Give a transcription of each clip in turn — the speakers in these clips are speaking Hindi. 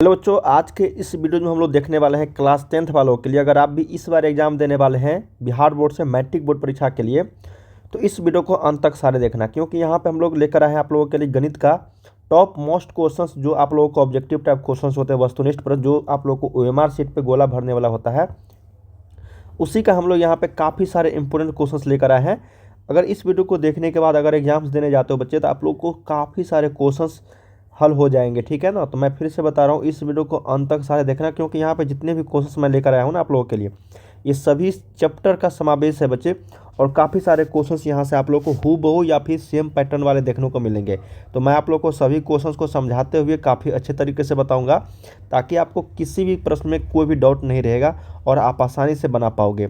हेलो बच्चों, आज के इस वीडियो में हम लोग देखने वाले हैं क्लास 10th वालों के लिए। अगर आप भी इस बार एग्जाम देने वाले हैं बिहार बोर्ड से मैट्रिक बोर्ड परीक्षा के लिए, तो इस वीडियो को अंत तक सारे देखना, क्योंकि यहाँ पे हम लोग लेकर आए हैं आप लोगों के लिए गणित का टॉप मोस्ट क्वेश्चंस, जो आप लोगों को ऑब्जेक्टिव टाइप क्वेश्चंस होते हैं, वस्तुनिष्ठ प्रश्न, जो आप लोग को OMR शीट पे गोला भरने वाला होता है, उसी का हम लोग यहाँ पे काफ़ी सारे इंपॉर्टेंट क्वेश्चंस लेकर आए हैं। अगर इस वीडियो को देखने के बाद अगर एग्जाम्स देने जाते हो बच्चे, तो आप लोग को काफ़ी सारे क्वेश्चंस हल हो जाएंगे, ठीक है ना। तो मैं फिर से बता रहा हूँ, इस वीडियो को अंत तक सारे देखना, क्योंकि यहाँ पे जितने भी क्वेश्चंस मैं लेकर आया हूँ ना आप लोगों के लिए, ये सभी चैप्टर का समावेश है बच्चे। और काफ़ी सारे क्वेश्चंस यहाँ से आप लोग को हूबहू या फिर सेम पैटर्न वाले देखने को मिलेंगे। तो मैं आप लोग को सभी क्वेश्चंस को समझाते हुए काफ़ी अच्छे तरीके से बताऊँगा, ताकि आपको किसी भी प्रश्न में कोई भी डाउट नहीं रहेगा और आप आसानी से बना पाओगे,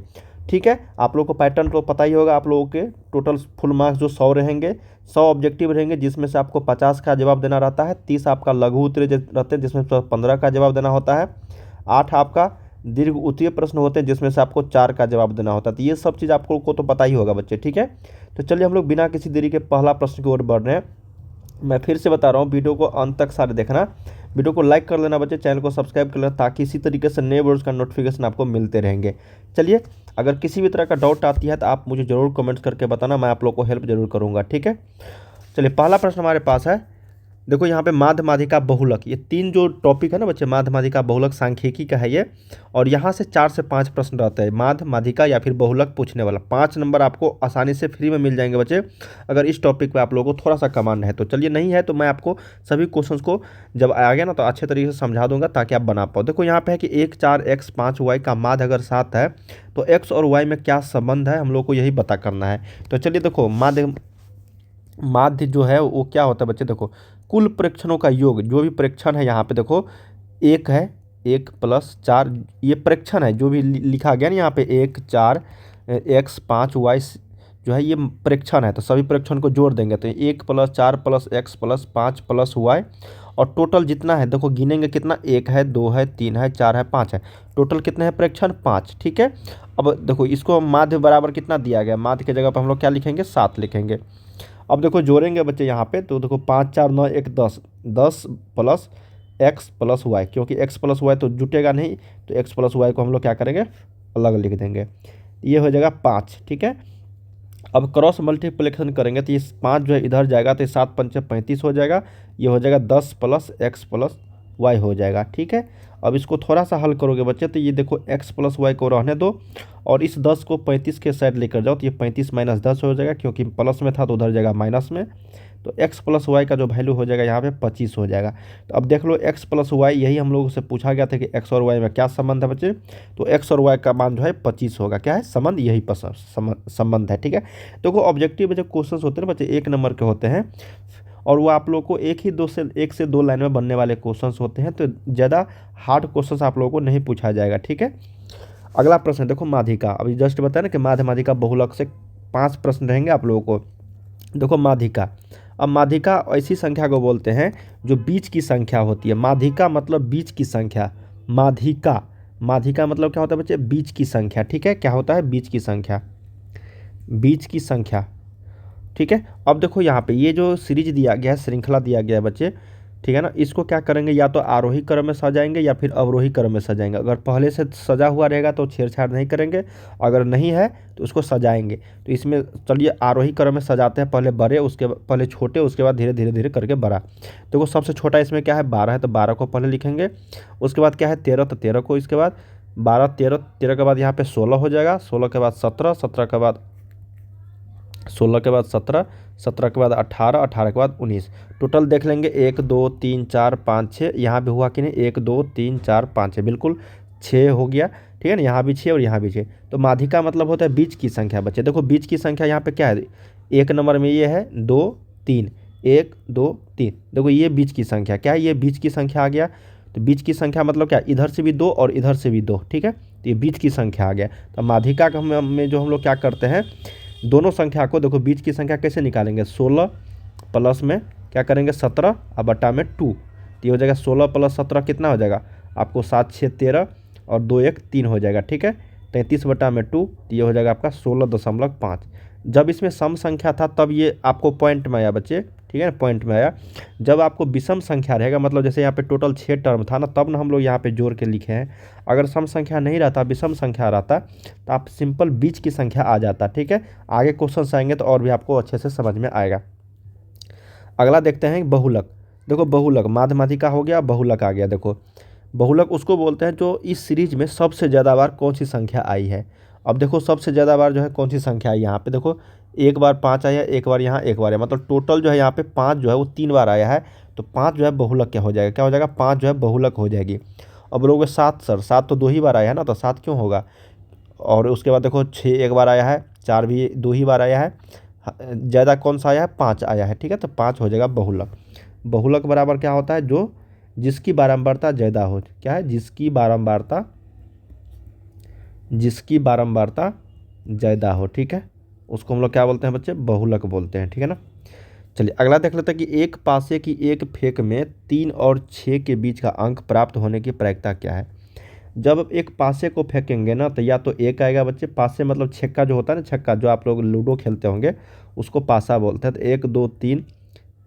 ठीक है। आप लोग को पैटर्न तो पता ही होगा। आप लोगों के टोटल फुल मार्क्स जो 100 रहेंगे, 100 ऑब्जेक्टिव रहेंगे, जिसमें से आपको 50 का जवाब देना रहता है, 30 आपका लघु उत्तरीय रहते हैं, जिसमें 15 का जवाब देना होता है, 8 आपका दीर्घ उत्तरीय प्रश्न होते हैं, जिसमें से आपको 4 का जवाब देना होता है। तो ये सब चीज़ आपको को तो पता ही होगा बच्चे, ठीक है। तो चलिए हम लोग बिना किसी देरी के पहला प्रश्न की ओर बढ़ रहे हैं। मैं फिर से बता रहा हूँ, वीडियो को अंत तक सारे देखना, वीडियो को लाइक कर लेना बच्चे, चैनल को सब्सक्राइब कर लेना, ताकि इसी तरीके से नए वीडियोज़ का नोटिफिकेशन आपको मिलते रहेंगे। चलिए, अगर किसी भी तरह का डाउट आती है तो आप मुझे ज़रूर कमेंट्स करके बताना, मैं आप लोग को हेल्प जरूर करूँगा, ठीक है। चलिए, पहला प्रश्न हमारे पास है, देखो यहाँ पे माध्य माध्यिका बहुलक, ये 3 जो टॉपिक है ना बच्चे, माध्य माध्यिका बहुलक सांख्यिकी का है ये। और यहाँ से 4 से 5 प्रश्न रहते हैं, माध्य माध्यिका या फिर बहुलक पूछने वाला। 5 नंबर आपको आसानी से फ्री में मिल जाएंगे बच्चे, अगर इस टॉपिक पे आप लोगों को थोड़ा सा कमांड है तो। चलिए, नहीं है तो मैं आपको सभी क्वेश्चन को जब आ गया ना तो अच्छे तरीके से समझा दूंगा, ताकि आप बना पाओ। देखो यहाँ पे है कि 1 4 x 5 y का माध्य अगर 7 है, तो x और y में क्या संबंध है, हम लोग को यही पता करना है। तो चलिए देखो, माध्य जो है वो क्या होता है बच्चे, देखो कुल प्रेक्षणों का योग, जो भी प्रेक्षण है यहाँ पे देखो, 1 है, 1 + 4, ये प्रेक्षण है जो भी लिखा गया ना यहाँ पे, 1 4 x 5 y जो है ये प्रेक्षण है। तो सभी प्रेक्षण को जोड़ देंगे तो 1 + 4 + x + 5 + y, और टोटल जितना है देखो गिनेंगे कितना, 1 है, 2 है, 3 है, 4 है, 5 है, टोटल कितने हैं प्रेक्षण, 5, ठीक है। अब देखो इसको माध्य बराबर कितना दिया गया, माध्य की जगह पर हम लोग क्या लिखेंगे, 7 लिखेंगे। अब देखो जोड़ेंगे बच्चे यहाँ पे, तो देखो 5 4 9 1 10, 10 + x + y, क्योंकि x + y तो जुटेगा नहीं, तो x + y को हम लोग क्या करेंगे, अलग लिख देंगे, ये हो जाएगा 5, ठीक है। अब क्रॉस मल्टीप्लिकेशन करेंगे तो ये 5 जो है इधर जाएगा, तो 7 5 35 हो जाएगा, ये हो जाएगा 10 + x + y हो जाएगा, ठीक है। अब इसको थोड़ा सा हल करोगे बच्चे, तो ये देखो x + y को रहने दो, और इस 10 को 35 के साइड लेकर जाओ, तो ये 35 - 10 हो जाएगा, क्योंकि प्लस में था तो उधर जाएगा माइनस में। तो x + y का जो वैल्यू हो जाएगा यहाँ पे 25 हो जाएगा। तो अब देख लो, x + y, यही हम लोगों से पूछा गया था कि x और y में क्या संबंध है बच्चे, तो x और y का मान जो है 25 होगा। क्या है संबंध, यही संबंध है, ठीक है। तो ऑब्जेक्टिव में जो क्वेश्चन होते हैं ना बच्चे, 1 नंबर के होते हैं, और वो आप लोग को 1 से 2 लाइन में बनने वाले क्वेश्चंस होते हैं, तो ज़्यादा हार्ड क्वेश्चंस आप लोगों को नहीं पूछा जाएगा, ठीक है। अगला प्रश्न देखो, माध्यिका, अभी जस्ट बताया ना कि माध्य माध्यिका बहुलक से 5 प्रश्न रहेंगे आप लोगों को। देखो माध्यिका, अब माध्यिका ऐसी संख्या को बोलते हैं जो बीच की संख्या होती है। माध्यिका मतलब बीच की संख्या, माध्यिका, माध्यिका मतलब क्या होता है बच्चे, बीच की संख्या, ठीक है। क्या होता है, बीच की संख्या, बीच की संख्या, ठीक है। अब देखो यहाँ पे ये जो सीरीज दिया गया है, श्रृंखला दिया गया है बच्चे, ठीक है ना, इसको क्या करेंगे, या तो आरोही क्रम में सजाएंगे या फिर अवरोही क्रम में सजाएंगे। अगर पहले से सजा हुआ रहेगा तो छेड़छाड़ नहीं करेंगे, अगर नहीं है तो उसको सजाएंगे। तो इसमें चलिए आरोही क्रम में सजाते हैं, पहले बड़े, उसके पहले छोटे, उसके बाद धीरे धीरे धीरे करके बड़ा। देखो सबसे छोटा इसमें क्या है, 12 है, तो 12 को पहले लिखेंगे। उसके बाद क्या है, 13, तो 13 को, इसके बाद 12 13 13 के बाद यहाँ पे 16 हो जाएगा, 16 के बाद 17, 17 के बाद 16 के बाद 17, 17 के बाद 18, 18 के बाद 19। टोटल देख लेंगे, 1 2 3 4 5 6, यहाँ भी हुआ कि नहीं, 1 2 3 4 5 6, बिल्कुल 6 हो गया, ठीक है ना। यहाँ भी 6 और यहाँ भी 6। तो माध्यिका मतलब होता है बीच की संख्या बच्चे। देखो बीच की संख्या यहाँ पे क्या है, 1 नंबर में ये है 2 3, 1 2 3, देखो ये बीच की संख्या, क्या है, ये बीच की संख्या आ गया। तो बीच की संख्या मतलब क्या, इधर से भी 2 और इधर से भी 2, ठीक है, तो ये बीच की संख्या आ गया। तो माध्यिका का में जो हम लोग क्या करते हैं, दोनों संख्या को, देखो बीच की संख्या कैसे निकालेंगे, 16 प्लस में क्या करेंगे 17 और बटा में 2, तो ये हो जाएगा 16 + 17 कितना हो जाएगा आपको, 7 6 13 और 2 1 3 हो जाएगा, ठीक है। 33 बटा में 2, तो ये हो जाएगा आपका 16.5। जब इसमें सम संख्या था तब ये आपको पॉइंट में आया बच्चे, ठीक है ना, पॉइंट में आया। जब आपको विषम संख्या रहेगा, मतलब जैसे यहाँ पे टोटल 6 टर्म था ना, तब ना हम लोग यहाँ पे जोड़ के लिखे हैं। अगर सम संख्या नहीं रहता, विषम संख्या रहता, तो आप सिंपल बीच की संख्या आ जाता। ठीक है, आगे क्वेश्चन आएंगे तो और भी आपको अच्छे से समझ में आएगा। अगला देखते हैं बहुलक। देखो बहुलक, माध्यमातिका हो गया, बहुलक आ गया। देखो बहुलक उसको बोलते हैं जो इस सीरीज में सबसे ज़्यादा बार कौन सी संख्या आई है। अब देखो सबसे ज़्यादा बार जो है कौन सी संख्या आई यहाँ पे, देखो एक बार 5 आया, एक बार यहाँ, एक बार है, मतलब टोटल जो है यहाँ पे 5 जो है वो 3 बार आया है। तो 5 जो है बहुलक क्या हो जाएगा, क्या हो जाएगा, 5 जो है बहुलक हो जाएगी। अब बोलोगे 7 सर, 7 तो 2 ही बार आया है ना, तो 7 क्यों होगा। और उसके बाद देखो 6 एक बार आया है, 4 भी 2 ही बार आया है, ज़्यादा कौन सा आया है, 5 आया है। ठीक है, तो 5 हो जाएगा बहुलक। बहुलक बराबर क्या होता है, जो जिसकी बारंबारता ज़्यादा हो, क्या है, जिसकी बारंबारता ज़्यादा हो। ठीक है, उसको हम लोग क्या बोलते हैं बच्चे, बहुलक बोलते हैं। ठीक है ना। चलिए अगला देख लेते हैं कि एक पासे की एक फेंक में 3 और 6 के बीच का अंक प्राप्त होने की प्रायिकता क्या है। जब एक पासे को फेंकेंगे ना, तो या तो एक आएगा बच्चे, पासे मतलब छक्का जो होता है ना, छक्का जो आप लोग लूडो खेलते होंगे उसको पासा बोलते हैं। तो 1 2 3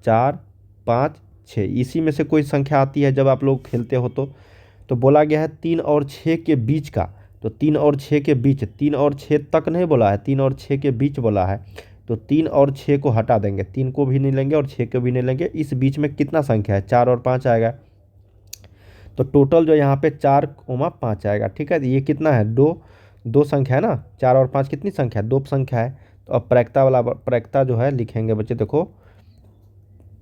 4 5 6, इसी में से कोई संख्या आती है जब आप लोग खेलते हो तो बोला गया है 3 और 6 के बीच का। तो 3 और 6 के बीच, 3 और 6 तक नहीं बोला है, 3 और 6 के बीच बोला है। तो 3 और 6 को हटा देंगे, 3 को भी नहीं लेंगे और 6 को भी नहीं लेंगे। इस बीच में कितना संख्या है, 4 और 5 आएगा। तो टोटल जो यहाँ पे 4 और 5 आएगा। ठीक है, ये कितना है, दो संख्या है ना, 4 और 5 कितनी संख्या है, 2 संख्या है। तो अब प्रायिकता जो है लिखेंगे बच्चे। देखो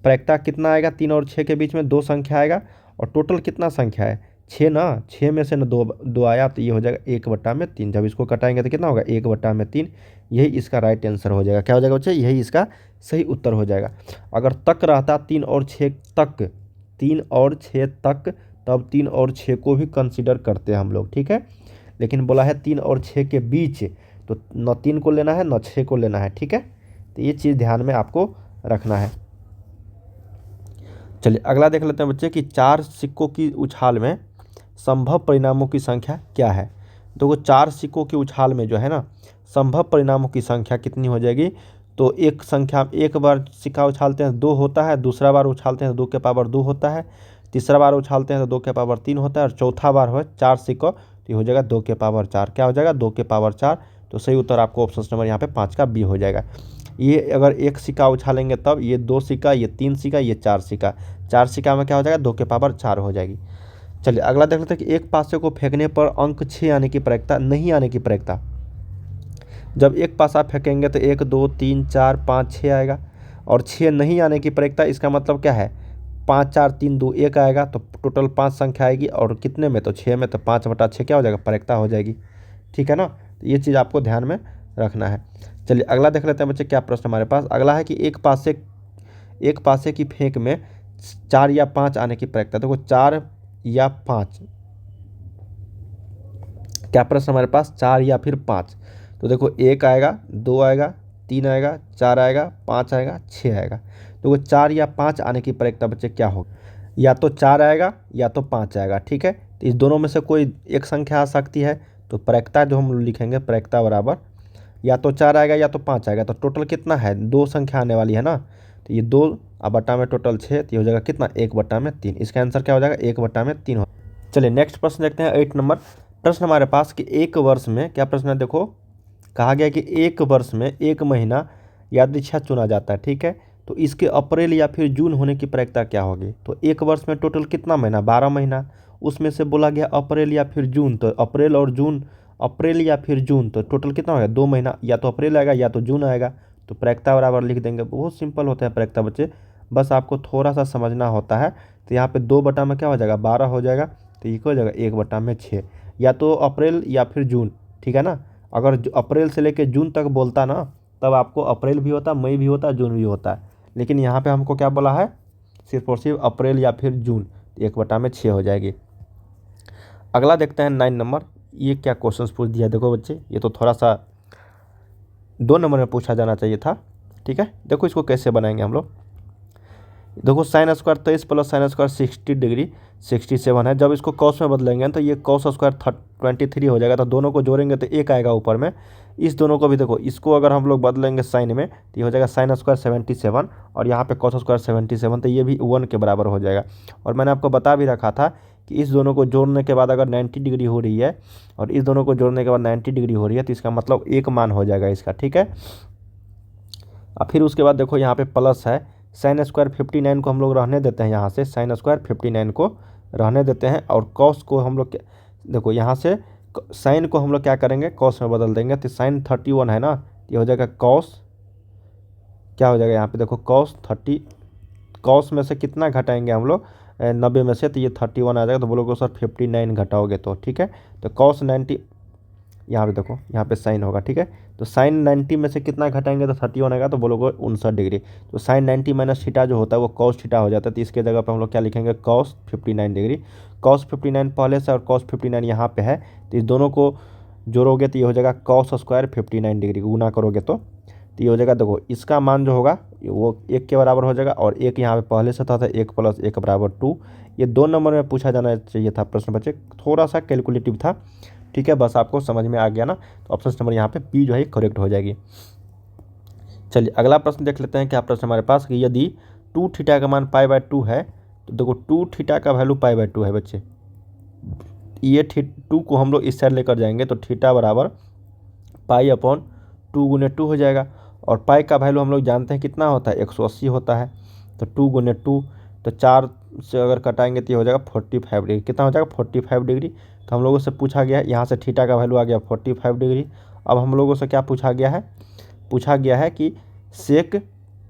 प्रायिकता कितना आएगा, 3 और 6 के बीच में 2 संख्या आएगा, और टोटल कितना संख्या है, 6 ना, 6 में से ना दो आया, तो ये हो जाएगा 1/3। जब इसको कटाएंगे तो कितना होगा, 1/3। यही इसका राइट आंसर हो जाएगा। क्या हो जाएगा बच्चे, यही इसका सही उत्तर हो जाएगा। अगर तक रहता 3 और 6 तक, 3 और 6 तक, तब 3 और 6 को भी कंसिडर करते हैं हम लोग। ठीक है, लेकिन बोला है 3 और 6 के बीच, तो न 3 को लेना है न 6 को लेना है। ठीक है, तो ये चीज़ ध्यान में आपको रखना है। चलिए अगला देख लेते हैं बच्चे कि 4 सिक्कों की उछाल में संभव परिणामों की संख्या क्या है। देखो 4 सिक्कों की उछाल में जो है ना, संभव परिणामों की संख्या कितनी हो जाएगी। तो एक संख्या, एक बार सिक्का उछालते हैं 2 होता है, दूसरा बार उछालते हैं तो 2 के पावर 2 होता है, तीसरा बार उछालते हैं तो 2 के पावर 3 होता है, और चौथा बार हो 4 सिक्कों, तो ये हो जाएगा 2 के पावर 4। क्या हो जाएगा, 2 के पावर 4। तो सही उत्तर आपको ऑप्शन नंबर यहाँ पे 5 का बी हो जाएगा। ये अगर एक सिक्का उछालेंगे तब, ये 2 सिक्का, ये 3 सिक्का, ये 4 सिक्का, 4 सिक्का में क्या हो जाएगा, 2 के पावर 4 हो जाएगी। चलिए अगला देख लेते हैं कि एक पासे को फेंकने पर अंक 6 आने की प्रायिकता, नहीं आने की प्रायिकता। जब एक पासा फेंकेंगे तो 1 2 3 4 5 6 आएगा, और 6 नहीं आने की प्रायिकता, इसका मतलब क्या है, 5 4 3 2 1 आएगा, तो टोटल 5 संख्या आएगी, और कितने में, तो 6 में, तो 5/6 क्या हो जाएगा, प्रायिकता हो जाएगी। ठीक है ना, तो ये चीज़ आपको ध्यान में रखना है। चलिए अगला देख लेते हैं बच्चे, क्या प्रश्न हमारे पास अगला है कि एक पासे की फेंक में 4 या 5 आने की प्रायिकता। देखो 4 या 5, क्या प्रश्न हमारे पास, 4 या फिर 5। तो देखो 1 आएगा, 2 आएगा, 3 आएगा, 4 आएगा, 5 आएगा, 6 आएगा। तो 4 या 5 आने की प्रायिकता बच्चे क्या होगी, या तो 4 आएगा या तो 5 आएगा। ठीक है, तो इस दोनों में से कोई एक संख्या आ सकती है। तो प्रायिकता जो हम लिखेंगे, प्रायिकता बराबर या तो 4 आएगा या तो 5 आएगा। तो टोटल कितना है, 2 संख्या आने वाली है ना, तो ये 2 बटा में टोटल 6, तो ये हो जाएगा कितना, 1/3। इसका आंसर क्या हो जाएगा, 1/3 हो। चलिए नेक्स्ट प्रश्न देखते हैं, 8 नंबर प्रश्न हमारे पास कि एक वर्ष में, क्या प्रश्न है, देखो कहा गया कि एक वर्ष में 1 महीना यादृच्छा चुना जाता है। ठीक है, तो इसके अप्रैल या फिर जून होने की प्रायिकता क्या होगी। तो एक वर्ष में टोटल कितना महीना, 12 महीना, उसमें से बोला गया अप्रैल या फिर जून, तो अप्रैल और जून, अप्रैल या फिर जून, तो टोटल कितना होगा, 2 महीना, या तो अप्रैल आएगा या तो जून आएगा। तो प्रायिकता बराबर लिख देंगे। बहुत सिंपल होता है प्रायिकता बच्चे, बस आपको थोड़ा सा समझना होता है। तो यहाँ पे 2 बटा में क्या हो जाएगा, 12 हो जाएगा, तो ये हो जाएगा 1/6, या तो अप्रैल या फिर जून। ठीक है ना, अगर अप्रैल से लेकर जून तक बोलता ना, तब आपको अप्रैल भी होता, मई भी होता, जून भी होता है। लेकिन यहाँ पे हमको क्या बोला है, सिर्फ और सिर्फ अप्रैल या फिर जून, 1/6 हो जाएगी। अगला देखते हैं 9 नंबर। ये क्या क्वेश्चंस पूछ दिया, देखो बच्चे ये तो थोड़ा सा 2 नंबर में पूछा जाना चाहिए था। ठीक है, देखो इसको कैसे बनाएंगे हम लोग। देखो sine square 23 plus sine square 60 degree 67 है। जब इसको कॉस में बदलेंगे तो ये कॉस स्क्वायर 23 हो जाएगा, तो दोनों को जोड़ेंगे तो एक आएगा ऊपर में। इस दोनों को भी देखो, इसको अगर हम लोग बदलेंगे साइन में तो ये हो जाएगा साइन स्क्वायर 77 और यहाँ पे कॉस स्क्वायर 77, तो ये भी 1 के बराबर हो जाएगा। और मैंने आपको बता भी रखा था कि इस दोनों को जोड़ने के बाद अगर 90 डिग्री हो रही है और इस दोनों को जोड़ने के बाद 90 डिग्री हो रही है तो इसका मतलब एक मान हो जाएगा इसका, ठीक है। अब फिर उसके बाद देखो यहाँ पे प्लस है, साइन स्क्वायर 59 को हम लोग रहने देते हैं, यहाँ से साइन स्क्वायर 59 को रहने देते हैं और कॉस को हम लोग देखो यहाँ से साइन को हम लोग क्या करेंगे, कॉस में बदल देंगे। तो साइन 31 है ना, ये हो जाएगा कॉस, क्या हो जाएगा यहाँ पे देखो कॉस 30, कॉस में से कितना घटाएंगे हम लोग 90 में से, तो ये 31 आ जाएगा। तो बोलोगे सर 59 घटाओगे तो ठीक है, तो कॉस 90, यहाँ पे देखो यहाँ पे साइन होगा, ठीक है। तो साइन 90 में से कितना घटाएंगे तो 31 आएगा, तो बोलोगे 59 डिग्री। तो साइन 90 माइनस थीटा जो होता है वो कॉस थीटा हो जाता है, तो इसके जगह पे हम लोग क्या लिखेंगे, कॉस 59 डिग्री। कॉस 59 पहले से और कॉस 59 यहाँ पे है, तो इस दोनों को जोड़ोगे तो ये हो जाएगा कॉस स्क्वायर 59 डिग्री, गुना करोगे तो ये हो जाएगा। देखो इसका मान जो होगा वो 1 के बराबर हो जाएगा और 1 यहाँ पे पहले से था, 1 प्लस 1 बराबर 2। ये 2 नंबर में पूछा जाना चाहिए था प्रश्न बच्चे, थोड़ा सा कैलकुलेटिव था, ठीक है। बस आपको समझ में आ गया ना, तो ऑप्शन नंबर यहाँ पे बी जो है करेक्ट हो जाएगी। चलिए अगला प्रश्न देख लेते हैं। क्या प्रश्न हमारे पास कि यदि 2 थीटा का मान π/2 है, तो देखो 2 थीटा का वैल्यू π/2 है बच्चे, ये 2 को हम लोग इस साइड लेकर जाएंगे तो थीटा बराबर π/2 गुने 2 हो जाएगा। और पाई का वैल्यू हम लोग जानते हैं कितना होता है, 180 होता है। तो 2 गुने 2, तो 4 से अगर कटाएंगे तो ये हो जाएगा 45 डिग्री। कितना हो जाएगा 45 डिग्री। तो हम लोगों से पूछा गया है, यहाँ से थीटा का वैल्यू आ गया 45 डिग्री। अब हम लोगों से क्या पूछा गया है, पूछा गया है कि सेक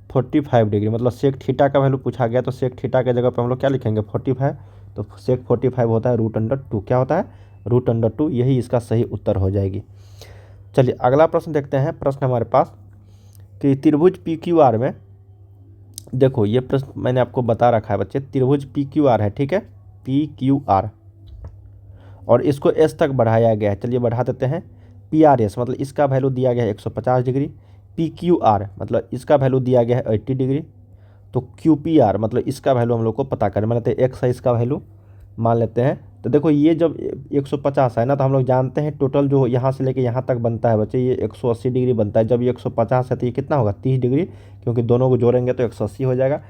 45 डिग्री, मतलब सेक थीटा का वैल्यू पूछा गया। तो सेक थीटा के जगह पे हम लोग क्या लिखेंगे 45, तो सेक 45 होता है √2, क्या होता है √2, यही इसका सही उत्तर हो जाएगी। चलिए अगला प्रश्न देखते हैं। प्रश्न हमारे पास कि त्रिभुज PQR में, देखो ये प्रश्न मैंने आपको बता रखा है बच्चे, त्रिभुज PQR है, ठीक है, PQR, और इसको S तक बढ़ाया गया है। चलिए बढ़ा देते हैं। PRS मतलब इसका वैल्यू दिया गया है 150 डिग्री, PQR मतलब इसका वैल्यू दिया गया है 80 डिग्री। तो QPR मतलब इसका वैल्यू हम लोग को पता करें, मान लेते हैं x है इसका वैल्यू मान लेते हैं। तो देखो ये जब 150 है ना, तो हम लोग जानते हैं टोटल जो यहाँ से लेके यहाँ तक बनता है बच्चे, ये 180 डिग्री बनता है। जब ये 150 है तो ये कितना होगा 30 डिग्री, क्योंकि दोनों को जोड़ेंगे तो 180 हो जाएगा।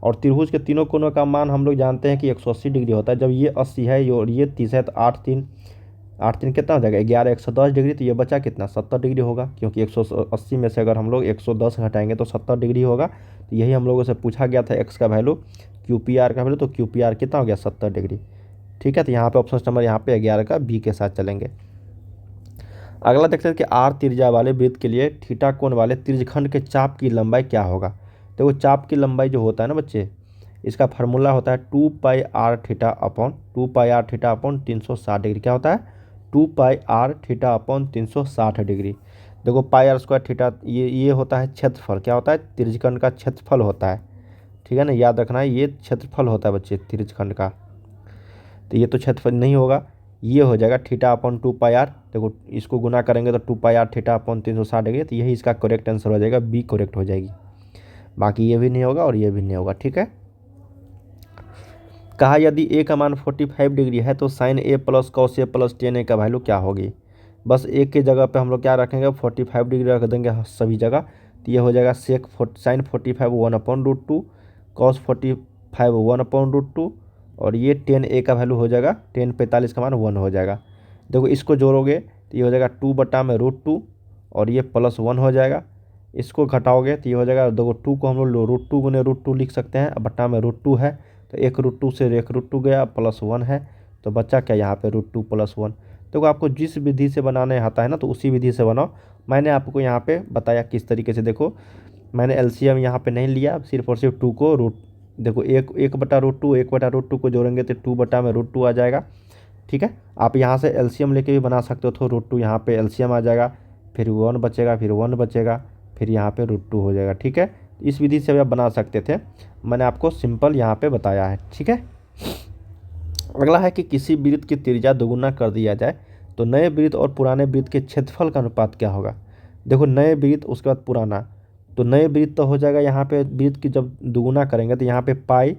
और त्रिभुज के तीनों कोनों का मान हम लोग जानते हैं कि 180 डिग्री होता है। जब ये 80 है और ये 30 है, तो 8 3 कितना हो जाएगा 11, 110 डिग्री। तो ये बचा कितना 70 डिग्री होगा, क्योंकि 180 में से अगर हम लोग 110 घटाएंगे तो 70 डिग्री होगा। तो यही हम लोगों से पूछा गया था एक्स का वैल्यू, QPR का वैल्यू। तो QPR कितना हो गया 70 डिग्री, ठीक है। तो यहाँ पे ऑप्शन नंबर यहाँ पे 11 का बी के साथ चलेंगे। अगला देखते हैं कि R त्रिज्या वाले वृत्त के लिए थीटा कोण वाले त्रिज्यखंड के चाप की लंबाई क्या होगा। देखो चाप की लंबाई जो होता है ना बच्चे, इसका फार्मूला होता है 2πr थीटा अपॉन 360 डिग्री। क्या होता है 2πr थीटा अपॉन 360 डिग्री। देखो πr² थीटा ये होता है क्षेत्रफल, क्या होता है त्रिज्यखंड का क्षेत्रफल होता है, ठीक है ना, याद रखना है ये क्षेत्रफल होता है बच्चे त्रिज्यखंड का। तो ये तो क्षेत्रफल नहीं होगा, ये हो जाएगा थीटा अपॉन 2πr। देखो इसको गुना करेंगे तो 2πr थीटा अपॉन 360 डिग्री। तो यही इसका करेक्ट आंसर हो जाएगा, बी करेक्ट हो जाएगी। बाकी ये भी नहीं होगा और ये भी नहीं होगा, ठीक है। कहा यदि a का मान 45 डिग्री है तो sine a plus cos a plus tan a का वैल्यू क्या होगी। बस a की जगह पे हम लोग क्या रखेंगे 45 डिग्री रख देंगे सभी जगह। तो ये हो जाएगा सेक साइन 45 1/√2, कॉस 45 1/√2, और ये tan a का वैल्यू हो जाएगा tan 45 का मान 1 हो जाएगा। देखो इसको जोड़ोगे तो ये हो जाएगा 2/√2 और ये +1 हो जाएगा। इसको घटाओगे तो ये हो जाएगा, देखो 2 को हम लोग √2 गुने √2 लिख सकते हैं, बट्टा में √2 है तो 1/2 से 1/2 गया, +1 है, तो बच्चा क्या यहाँ पे √2 + 1। देखो आपको जिस विधि से बनाने आता है ना तो उसी विधि से बनाओ। मैंने आपको यहाँ पे बताया किस तरीके से। देखो मैंने LCM यहाँ पे नहीं लिया, सिर्फ और सिर्फ 2 को देखो 1/√2 को जोड़ेंगे तो 2/√2 आ जाएगा, ठीक है। आप यहाँ से LCM लेके भी बना सकते हो, तो √2 यहाँ पे LCM आ जाएगा, फिर 1 बचेगा, फिर 1 बचेगा, फिर यहाँ पे √2 हो जाएगा, ठीक है। इस विधि से भी आप बना सकते थे, मैंने आपको सिंपल यहाँ पे बताया है, ठीक है। अगला है कि किसी वृत्त की त्रिज्या दोगुना कर दिया जाए तो नए वृत्त और पुराने वृत्त के क्षेत्रफल का अनुपात क्या होगा। देखो नए वृत्त उसके बाद पुराना, तो नए वृत्त तो हो जाएगा, यहाँ पे वृत्त की जब दुगुना करेंगे तो यहाँ पे पाई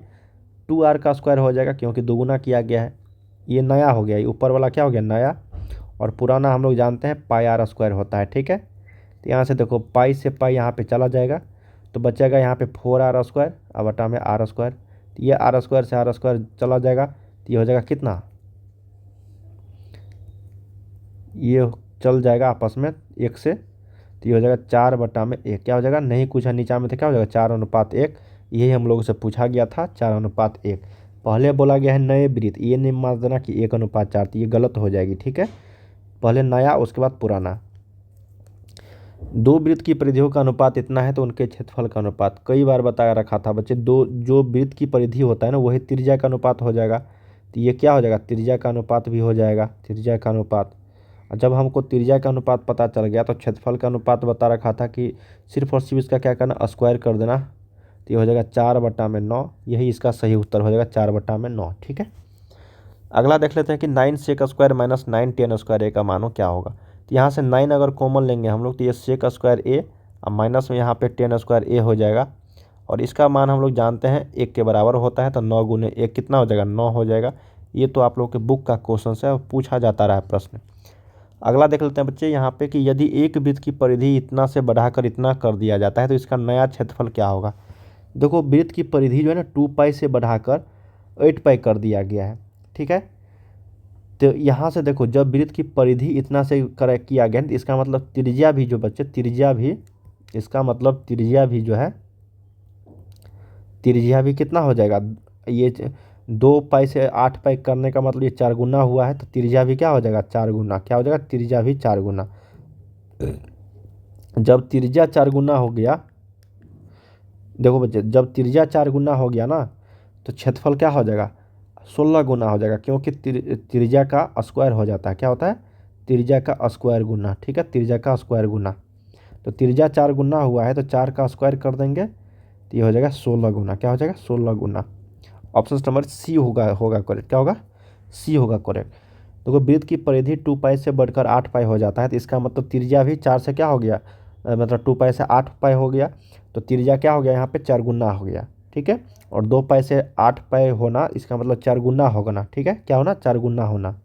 2r का स्क्वायर हो जाएगा, क्योंकि दुगुना किया गया है। ये नया हो गया, ये ऊपर वाला क्या हो गया, नया। और पुराना हम लोग जानते हैं पाई आर स्क्वायर होता है, ठीक है। तो यहाँ से देखो पाई से पाई यहाँ पे चला जाएगा, तो बचेगा यहाँ पे 4r² अब बटा में r स्क्वायर। तो ये r² से r² चला जाएगा, तो ये हो जाएगा कितना, ये चल जाएगा आपस में 1 से, तो ये हो जाएगा 4/1। क्या हो जाएगा, नहीं कुछ है नीचा में, तो क्या हो जाएगा 4:1। यही हम लोगों से पूछा गया था, 4:1। पहले बोला गया है नए वृत्त, ये नहीं मान देना कि 1:4, तो ये गलत हो जाएगी, ठीक है। पहले नया उसके बाद पुराना। दो वृत्त की परिधियों का अनुपात इतना है तो उनके क्षेत्रफल का अनुपात, कई बार बता रखा था बच्चे। दो जो वृत्त की परिधि होता है ना, वही त्रिज्या का अनुपात हो जाएगा। तो ये क्या हो जाएगा, त्रिज्या का अनुपात भी हो जाएगा, त्रिज्या का अनुपात। और जब हमको त्रिज्या का अनुपात पता चल गया तो क्षेत्रफल का अनुपात बता रखा था कि सिर्फ और सिर्फ इसका क्या करना, स्क्वायर कर देना। तो ये हो जाएगा 4/9, यही इसका सही उत्तर हो जाएगा, 4/9, ठीक है। अगला देख लेते हैं कि 9 sec square minus 9 tan square A का मानो क्या होगा। तो यहाँ से 9 अगर कॉमन लेंगे हम लोग तो ये sec स्क्वायर ए और माइनस में यहाँ पे tan स्क्वायर ए हो जाएगा। और इसका मान हम लोग जानते हैं 1 के बराबर होता है, तो 9 गुने 1 कितना हो जाएगा, 9 हो जाएगा। ये तो आप लोग के बुक का क्वेश्चन है और पूछा जाता रहा है प्रश्न। अगला देख लेते हैं बच्चे यहाँ पे कि यदि एक वृत्त की परिधि इतना से बढ़ाकर इतना कर दिया जाता है तो इसका नया क्षेत्रफल क्या होगा। देखो वृत्त की परिधि जो है ना 2 पाई से बढ़ाकर 8 पाई कर दिया गया है, ठीक है। तो यहाँ से देखो जब वृत्त की परिधि इतना से कर किया गया तो इसका मतलब त्रिज्या भी जो बच्चे, त्रिज्या भी, इसका मतलब त्रिज्या भी जो है, त्रिज्या भी कितना हो जाएगा, ये 2 पाई से 8 पाई करने का मतलब ये 4 गुना हुआ है, तो त्रिज्या भी क्या हो जाएगा, 4 गुना। क्या हो जाएगा, त्रिज्या भी 4 गुना। जब त्रिज्या 4 गुना हो गया, देखो बच्चे जब त्रिज्या 4 गुना हो गया ना तो क्षेत्रफल क्या हो जाएगा, 16 गुना हो जाएगा, क्योंकि त्रिज्या का स्क्वायर हो जाता है। क्या होता है, त्रिज्या का स्क्वायर गुना, ठीक है, त्रिज्या का स्क्वायर गुना। तो त्रिज्या 4 गुना हुआ है तो 4 का स्क्वायर कर देंगे तो ये हो जाएगा 16 गुना। क्या हो जाएगा, 16 गुना। ऑप्शन नंबर सी होगा करेक्ट। क्या होगा, सी होगा करेक्ट। देखो वृत्त की परिधि 2 पाई से बढ़कर 8 पाई हो जाता है, तो इसका मतलब त्रिज्या भी 4 से क्या हो गया, मतलब 2 पाई से 8 पाई हो गया, तो त्रिज्या क्या हो गया यहाँ पे 4 गुना हो गया, ठीक है। और 2 पाई से 8 पाई होना, इसका मतलब 4 गुना होगा ना, ठीक है। क्या होना, 4 गुना होना।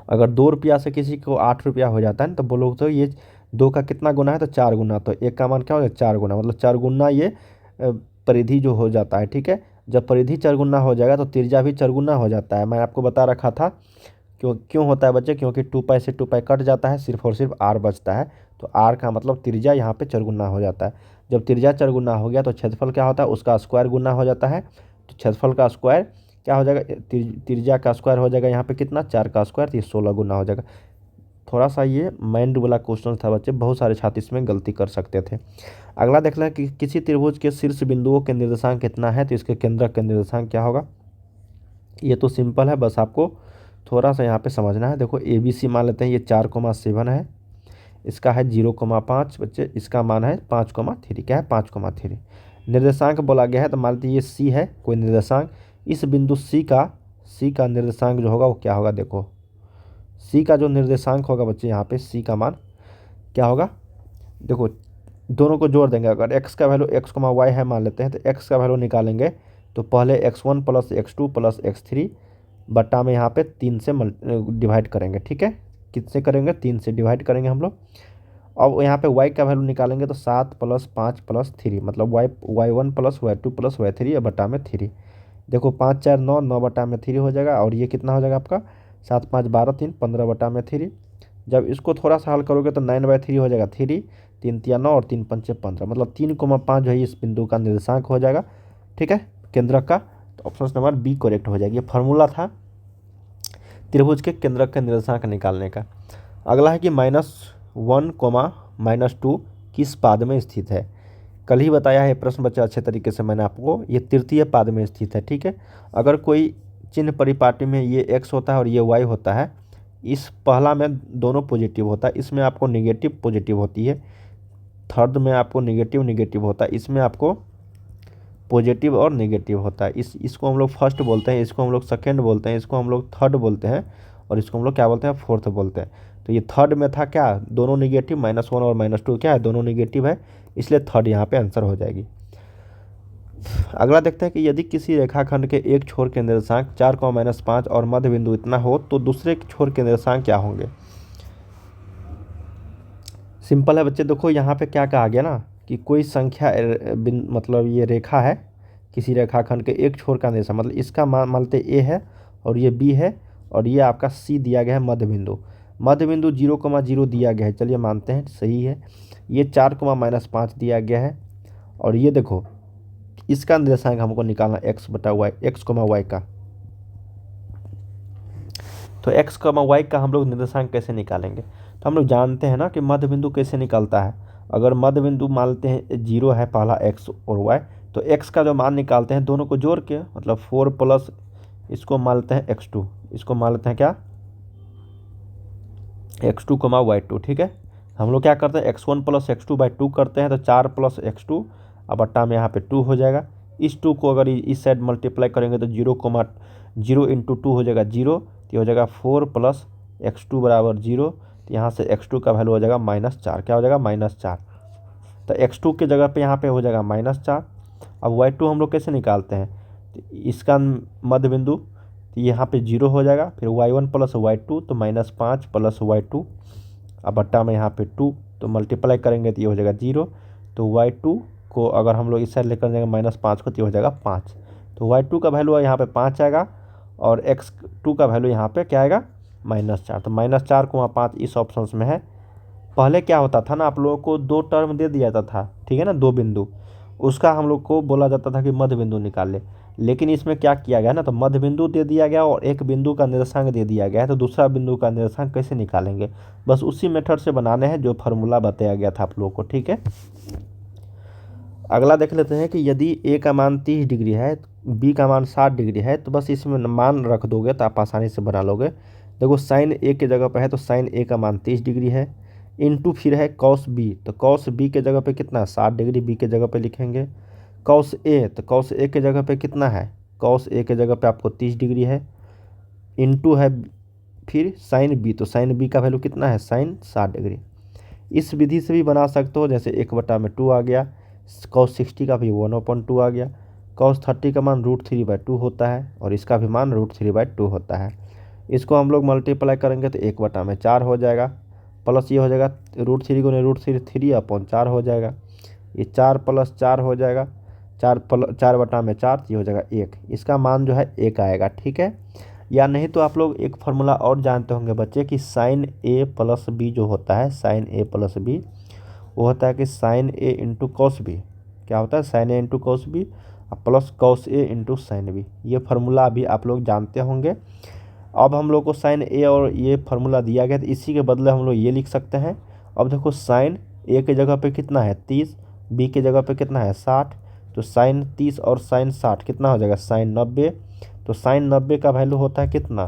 अगर 2 रुपया से किसी को 8 रुपया हो जाता है ना, तो बोलो तो ये 2 का कितना गुना है, तो 4 गुना। तो 1 का मान क्या हो जाएगा, 4 गुना, मतलब 4 गुना ये परिधि जो हो जाता है, ठीक है। जब परिधि 4 गुना हो जाएगा तो त्रिज्या भी 4 गुना हो जाता है। मैं आपको बता रखा था क्यों होता है बच्चे, क्योंकि 2 पाई से 2 पाई कट जाता है, सिर्फ और सिर्फ आर बचता है। तो आर का मतलब त्रिज्या यहाँ पे 4 गुना हो जाता है। जब त्रिज्या 4 गुना हो गया तो क्षेत्रफल क्या होता है, उसका स्क्वायर गुना हो जाता है। तो क्षेत्रफल का स्क्वायर क्या हो जाएगा, त्रिज्या का स्क्वायर हो जाएगा यहाँ पे कितना, 4 का स्क्वायर, तो ये 16 गुना हो जाएगा। थोड़ा सा ये माइंड वाला क्वेश्चन था बच्चे, बहुत सारे छात्र इसमें गलती कर सकते थे। अगला देख लें कि किसी त्रिभुज के शीर्ष बिंदुओं के निर्देशांक कितना है, तो इसके केंद्रक के निर्देशांक क्या होगा। ये तो सिंपल है, बस आपको थोड़ा सा यहाँ पे समझना है। देखो ABC मान लेते हैं, ये 4,7 है, इसका है 0,5 बच्चे, इसका मान है 5,3। क्या है, 5,3। निर्देशांक बोला गया है, तो मान लीजिए ये C है कोई निर्देशांक। इस बिंदु C का निर्देशांक जो होगा वो क्या होगा, देखो C का जो निर्देशांक होगा बच्चे, यहाँ पे C का मान क्या होगा, देखो दोनों को जोड़ देंगे। अगर x का वैल्यू x, y है मान लेते हैं, तो x का वैल्यू निकालेंगे तो पहले x1 plus x2 plus x3 बट्टा में यहाँ पे 3 से डिवाइड करेंगे, ठीक है। किससे करेंगे, 3 से डिवाइड करेंगे हम लोग। अब यहाँ पे y का वैल्यू निकालेंगे तो 7 प्लस 5 प्लस 3, मतलब y1 plus y2 plus y3 बट्टा में 3। देखो 5 4 9, 9 बटा में 3 हो जाएगा। और ये कितना हो जाएगा आपका, 7 5 12 3, 15 बटा में 3। जब इसको थोड़ा सा हल करोगे तो 9/3 हो जाएगा, 3 3 तिया 9 और 3 पंचे 15, मतलब 3,5 जो है इस बिंदु का निर्देशांक हो जाएगा, ठीक है, केंद्रक का। तो ऑप्शन नंबर बी करेक्ट हो जाएगी। ये फार्मूला था त्रिभुज के केंद्रक का निर्देशांक निकालने का। अगला है कि -1, -2 किस पाद में स्थित है। कल ही बताया है प्रश्न बच्चा अच्छे तरीके से मैंने आपको, ये तृतीय पाद में स्थित है, ठीक है। अगर कोई चिन्ह परिपाटी में ये x होता है और ये y होता है, इस पहला में दोनों पॉजिटिव होता है, इसमें आपको निगेटिव पॉजिटिव होती है। थर्ड में आपको निगेटिव निगेटिव होता है, इसमें आपको पॉजिटिव और निगेटिव होता है। इसको हम लोग फर्स्ट बोलते हैं, इसको हम लोग सेकंड बोलते हैं, इसको हम लोग थर्ड बोलते हैं, और इसको हम लोग क्या बोलते हैं, फोर्थ बोलते हैं। तो ये थर्ड में था क्या, दोनों निगेटिव, -1 और -2 क्या है, दोनों निगेटिव है। इसलिए थर्ड यहाँ पे आंसर हो जाएगी। अगला देखते हैं कि यदि किसी रेखाखंड के एक छोर के निर्देशांक 4, -5 और मध्य बिंदु इतना हो तो दूसरे छोर के निर्देशांक क्या होंगे। सिंपल है बच्चे, देखो यहाँ पे क्या कहा गया ना कि कोई संख्या मतलब ये रेखा है, किसी रेखाखंड के एक छोर का निर्देशांक, मतलब इसका मानते ए है और ये बी है और ये आपका सी दिया गया है मध्य बिंदु। मध्य बिंदु 0,0 दिया गया है, चलिए मानते हैं सही है। ये 4, -5 दिया गया है और ये देखो इसका निर्देशांक हमको निकालना x/y, x, y का। तो x, y का हम लोग निर्देशांक कैसे निकालेंगे, तो हम लोग जानते हैं ना कि मध्य बिंदु कैसे निकलता है। अगर मध्य बिंदु मानते हैं 0 है पहला x और y, तो x का जो मान निकालते हैं दोनों को जोड़ के, मतलब 4 प्लस इसको मान लेते हैं x2, इसको मान लेते हैं क्या x2, y2, ठीक है। हम लोग क्या करते हैं x1 + x2/2 करते हैं, तो 4 + x2 अब बट्टा में यहाँ पे 2 हो जाएगा। इस 2 को अगर इस साइड मल्टीप्लाई करेंगे तो 0,0 × 2 हो जाएगा 0, तो हो जाएगा 4 + x2 = 0। तो यहाँ से x2 का वैल्यू हो जाएगा -4, क्या हो जाएगा -4। तो x2 के जगह पे यहाँ पे हो जाएगा -4। अब y2 हम लोग कैसे निकालते हैं, तो इसका मध्य बिंदु, तो यहाँ पे 0 हो जाएगा, फिर y1 + y2 तो -5 + y2 अब बट्टा में यहाँ पे 2, तो मल्टीप्लाई करेंगे तो ये हो जाएगा 0। तो y2 को अगर हम लोग इस साइड लेकर जाएंगे -5 को, तो ये हो जाएगा 5। तो y2 का वैल्यू यहाँ पे 5 आएगा और x2 का वैल्यू यहाँ पे क्या आएगा -4। तो -4 को 5 इस ऑप्शन में है। पहले क्या होता था ना, आप लोगों को 2 टर्म दे दिया जाता था, ठीक है ना, 2 बिंदु, उसका हम लोग को बोला जाता था कि मध्य बिंदु निकाल ले। लेकिन इसमें क्या किया गया ना, तो मध्य बिंदु दे दिया गया और एक बिंदु का निर्देशांक दे दिया गया है, तो दूसरा बिंदु का निर्देशांक कैसे निकालेंगे, बस उसी मेथड से बनाने हैं जो फार्मूला बताया गया था आप लोगों को, ठीक है। अगला देख लेते हैं कि यदि ए का मान 30 डिग्री है, बी का मान 60 डिग्री है, तो बस इसमें मान रख दोगे तो आप आसानी से बना लोगे। देखो साइन ए के जगह पे है, तो साइन ए का मान 30 डिग्री है, इनटू फिर है कॉस बी, तो कॉस बी के जगह पे कितना 60 डिग्री, बी के जगह पे लिखेंगे। कॉस ए, तो कॉस ए के जगह पे कितना है, कॉस ए के जगह पे आपको 30 डिग्री है, इनटू है फिर साइन बी, तो साइन बी का वैल्यू कितना है साइन 60 डिग्री। इस विधि से भी बना सकते हो, जैसे 1/2 आ गया, कॉस 60 का भी 1/2 आ गया, कॉस 30 का मान √3/2 होता है और इसका भी मान √3/2 होता है। इसको हम लोग मल्टीप्लाई करेंगे तो 1/4 हो जाएगा, प्लस ये हो जाएगा √3 गुने √3 3/4 हो जाएगा, ये 4 + 4 हो जाएगा, 4/4 ये हो जाएगा 1, इसका मान जो है 1 आएगा, ठीक है। या नहीं तो आप लोग एक फार्मूला और जानते होंगे बच्चे कि साइन ए + बी जो होता है, साइन ए + बी वो होता है कि sine A into cos B, क्या होता है sine A into cos B plus cos A into sine B, ये फार्मूला अभी आप लोग जानते होंगे। अब हम लोग को साइन ए और ये फार्मूला दिया गया, तो इसी के बदले हम लोग ये लिख सकते हैं। अब देखो साइन ए के जगह पे कितना है 30, बी के जगह पे कितना है 60, तो साइन 30 और साइन 60 कितना हो जाएगा साइन 90। तो साइन 90 का वैल्यू होता है कितना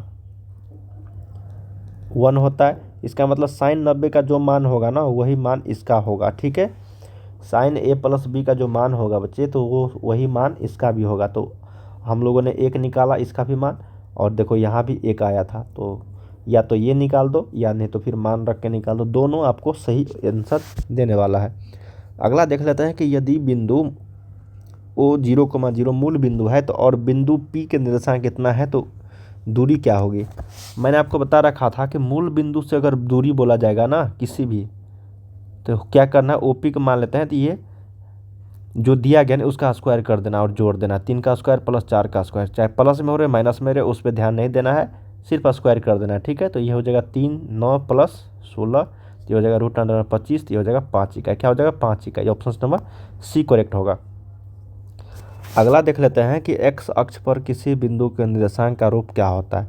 1 होता है, इसका मतलब साइन 90 का जो मान होगा ना वही मान इसका होगा, ठीक है। साइन ए + बी का जो मान होगा बच्चे, तो वो वही मान इसका भी होगा। तो हम लोगों ने 1 निकाला इसका भी मान, और देखो यहाँ भी 1 आया था, तो या तो ये निकाल दो या नहीं तो फिर मान रख के निकाल दो, दोनों आपको सही आंसर देने वाला है। अगला देख लेते हैं कि यदि बिंदु ओ 0,0 मूल बिंदु है तो और बिंदु पी के निर्देशांक कितना है, तो दूरी क्या होगी। मैंने आपको बता रखा था कि मूल बिंदु से अगर दूरी बोला जाएगा ना किसी भी, तो क्या करना है ओपी को मान लेते हैं, तो ये जो दिया गया ना उसका स्क्वायर कर देना और जोड़ देना, 3 का स्क्वायर + 4 का स्क्वायर, चाहे प्लस में हो रहे माइनस में रहे उस पर ध्यान नहीं देना है, सिर्फ स्क्वायर कर देना है, ठीक है। तो ये हो जाएगा 3, 9 + 16, ये हो जाएगा √25, ये हो जाएगा 5 इकाई, क्या हो जाएगा 5 इकाई, ऑप्शन नंबर सी करेक्ट होगा। अगला देख लेते हैं कि एक्स अक्ष पर किसी बिंदु के निर्देशांक का रूप क्या होता है।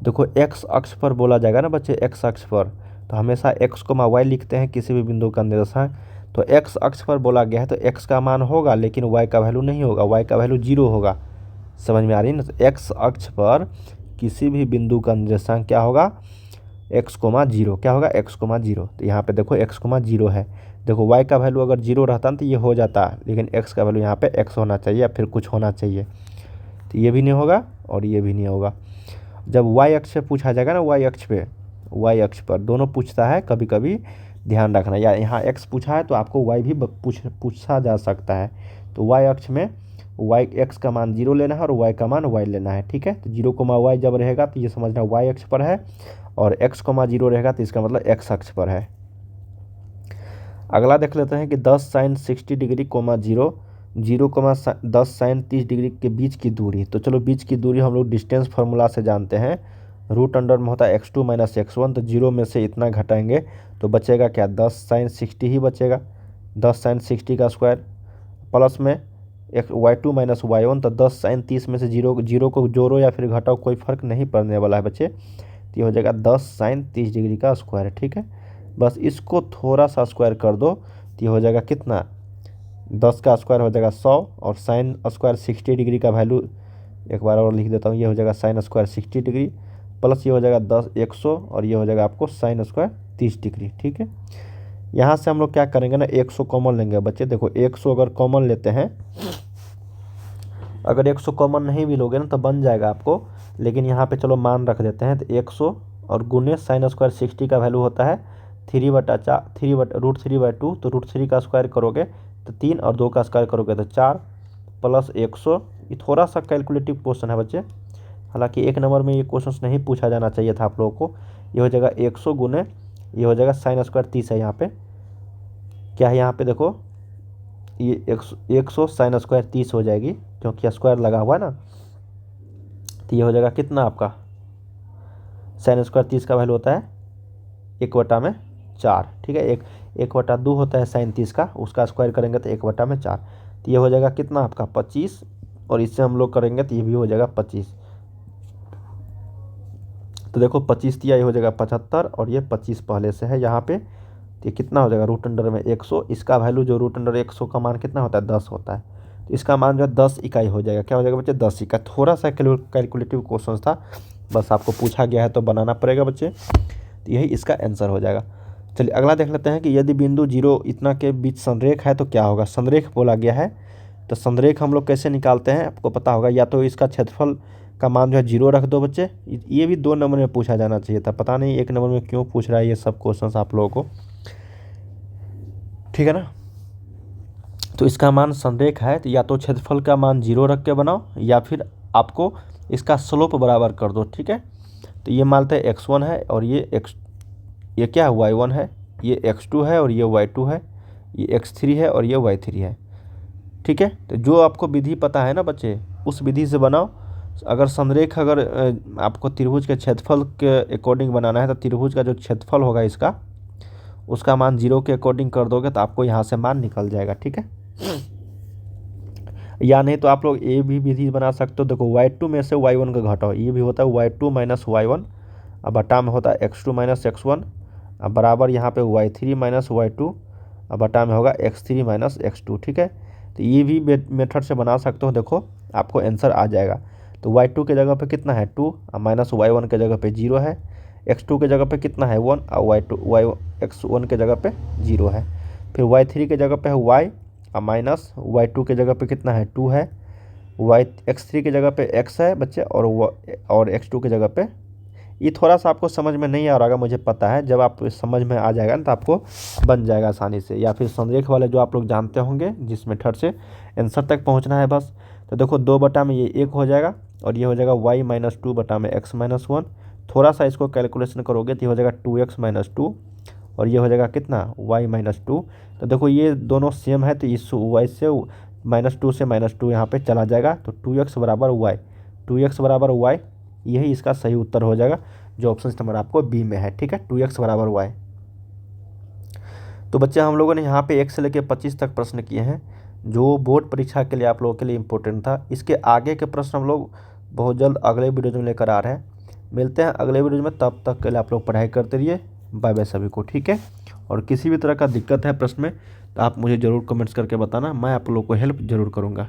देखो एक्स अक्ष पर बोला जाएगा ना बच्चे, एक्स अक्ष पर तो हमेशा x, y लिखते हैं किसी भी बिंदु का निर्देशांक। तो x अक्ष पर बोला गया है तो x का मान होगा लेकिन y का वैल्यू नहीं होगा, y का वैल्यू 0 होगा, समझ में आ रही है ना। तो x अक्ष पर किसी भी बिंदु का निर्देशांक क्या होगा x, 0, क्या होगा x, 0। तो यहाँ पे देखो x, 0 है, देखो y का वैल्यू अगर 0 रहता ना तो ये हो जाता, लेकिन x का वैल्यू यहाँ पे x होना चाहिए या फिर कुछ होना चाहिए, तो ये भी नहीं होगा और ये भी नहीं होगा। जब y अक्ष पे पूछा जाएगा ना, y अक्ष पर दोनों पूछता है कभी कभी, ध्यान रखना। या यहाँ x पूछा है तो आपको y भी पूछा जा सकता है। तो y अक्ष में x का मान 0 लेना है और y का मान y लेना है, ठीक है। तो 0, y जब रहेगा तो ये समझना y अक्ष पर है, और x, 0 रहेगा तो इसका मतलब x अक्ष पर है। अगला देख लेते हैं कि 10 sin 60 डिग्री, 0, 10 sin 30 डिग्री के बीच की दूरी। तो चलो बीच की दूरी हम लोग डिस्टेंस फार्मूला से जानते हैं, रूट अंडर में होता है x2 - x1। तो 0 में से इतना घटाएंगे तो बचेगा क्या, 10 sin 60 ही बचेगा। 10 sin 60 का स्क्वायर प्लस में y2 - y1। तो 10 sin 30 में से 0 को जोड़ो या फिर घटाओ, कोई फर्क नहीं पड़ने वाला है बच्चे। तो ये हो जाएगा 10 sin 30 डिग्री का स्क्वायर, ठीक है। बस इसको थोड़ा सा स्क्वायर कर दो तो ये हो जाएगा कितना, 10 का स्क्वायर हो जाएगा 100, और साइन स्क्वायर 60 डिग्री का वैल्यू एक बार और लिख देता हूँ, ये हो जाएगा साइन स्क्वायर 60 डिग्री प्लस ये हो जाएगा 100, और ये हो जाएगा आपको साइन स्क्वायर 30 डिग्री, ठीक है। यहाँ से हम लोग क्या करेंगे ना, 100 कॉमन लेंगे बच्चे। देखो 100 अगर कॉमन लेते हैं, अगर 100 कॉमन नहीं भी लोगे ना तो बन जाएगा आपको, लेकिन यहाँ पे चलो मान रख देते हैं। तो 100 और गुने साइन स्क्वायर 60 का वैल्यू होता है 3/√3/2। तो √3 का स्क्वायर करोगे तो 3, और 2 का स्क्वायर करोगे तो 4, प्लस 100। ये थोड़ा सा कैलकुलेटिव क्वेश्चन है बच्चे, हालांकि 1 नंबर में ये क्वेश्चन नहीं पूछा जाना चाहिए था आप लोगों को। ये हो जाएगा 100 गुने, ये हो जाएगा साइन स्क्वायर 30 है। यहाँ पे क्या है, यहाँ पे देखो ये 100 साइन स्क्वायर 30 हो जाएगी, क्योंकि स्क्वायर लगा हुआ है ना। तो ये हो जाएगा कितना आपका, साइन स्क्वायर 30 का वैल्यू होता है 1/4, ठीक है। 1/2 होता है साइन 30 का, उसका स्क्वायर करेंगे तो 1/4। तो ये हो जाएगा कितना आपका 25, और इससे हम लोग करेंगे तो ये भी हो जाएगा 25। तो देखो 25 दिया, ये हो जाएगा 75, और ये 25 पहले से है यहाँ पे। तो ये कितना हो जाएगा, रूट अंडर में 100। इसका वैल्यू जो रूट अंडर 100 का मान कितना होता है, 10 होता है। तो इसका मान जो है 10 इकाई हो जाएगा। क्या हो जाएगा बच्चे, 10 इकाई। थोड़ा सा कैलकुलेटिव क्वेश्चन था, बस आपको पूछा गया है तो बनाना पड़ेगा बच्चे। तो यही इसका आंसर हो जाएगा। चलिए अगला देख लेते हैं कि यदि बिंदु 0 इतना के बीच संरेख है तो क्या होगा। संरेख बोला गया है, तो संरेख हम लोग कैसे निकालते हैं आपको पता होगा। या तो इसका क्षेत्रफल का मान जो है 0 रख दो बच्चे। ये भी 2 नंबर में पूछा जाना चाहिए था, पता नहीं 1 नंबर में क्यों पूछ रहा है ये सब क्वेश्चन आप लोगों को, ठीक है ना। तो इसका मान संरेख है, तो या तो क्षेत्रफल का मान 0 रख के बनाओ, या फिर आपको इसका स्लोप बराबर कर दो, ठीक है। तो ये मानते हैं x1 है, और ये क्या है, y1 है, ये x2 है, और ये y2 है, ये x3 है, और ये y3 है, ठीक है। तो जो आपको विधि पता है ना बच्चे, उस विधि से बनाओ। अगर संरेख अगर आपको त्रिभुज के क्षेत्रफल के अकॉर्डिंग बनाना है, तो त्रिभुज का जो क्षेत्रफल होगा इसका, उसका मान 0 के अकॉर्डिंग कर दोगे तो आपको यहाँ से मान निकल जाएगा, ठीक है। या नहीं तो आप लोग ये भी विधि बना सकते हो। देखो y2 में से y1 का घटाओ, ये भी होता है y2 - y1, अब बटा में होता है x2 - x1, अब बराबर यहाँ पे y3 - y2, अब बटा में होगा x3 - x2, ठीक है। तो ये भी मेथड से बना सकते हो, देखो आपको आंसर आ जाएगा। तो y2 के जगह पे कितना है 2, और माइनस y1 के जगह पे 0 है, x2 के जगह पे कितना है 1, और x1 के जगह पे 0 है। फिर y3 के जगह पे है y, और माइनस y2 के जगह पे कितना है 2 है, x3 के जगह पे x है बच्चे, और x2 के जगह पे। ये थोड़ा सा आपको समझ में नहीं आ रहा होगा, मुझे पता है। जब आप समझ में आ जाएगा ना तो आपको बन जाएगा आसानी से। या फिर संरेख वाले जो आप लोग जानते होंगे, जिस मेथड से आंसर तक पहुंचना है बस। तो देखो 2 बटा में ये 1 हो जाएगा, और ये हो जाएगा y - 2 बटा में x - 1। थोड़ा सा इसको कैलकुलेशन करोगे तो ये हो जाएगा 2x - 2, और ये हो जाएगा कितना y - 2। तो देखो ये दोनों सेम है, तो इस y से -2 से -2 यहाँ पे चला जाएगा, तो 2x बराबर y, 2x बराबर y, यही इसका सही उत्तर हो जाएगा, जो ऑप्शन नंबर आपको बी में है, ठीक है। 2x बराबर y। तो बच्चे हम लोगों ने यहाँ पे 1 से लेकर 25 तक प्रश्न किए हैं, जो बोर्ड परीक्षा के लिए आप लोगों के लिए इम्पोर्टेंट था। इसके आगे के प्रश्न हम लोग बहुत जल्द अगले वीडियो में लेकर आ रहे हैं। मिलते हैं अगले वीडियो में, तब तक के लिए आप लोग पढ़ाई करते रहिए। बाय बाय सभी को, ठीक है। और किसी भी तरह का दिक्कत है प्रश्न में तो आप मुझे ज़रूर कमेंट्स करके बताना, मैं आप लोगों को हेल्प ज़रूर करूँगा।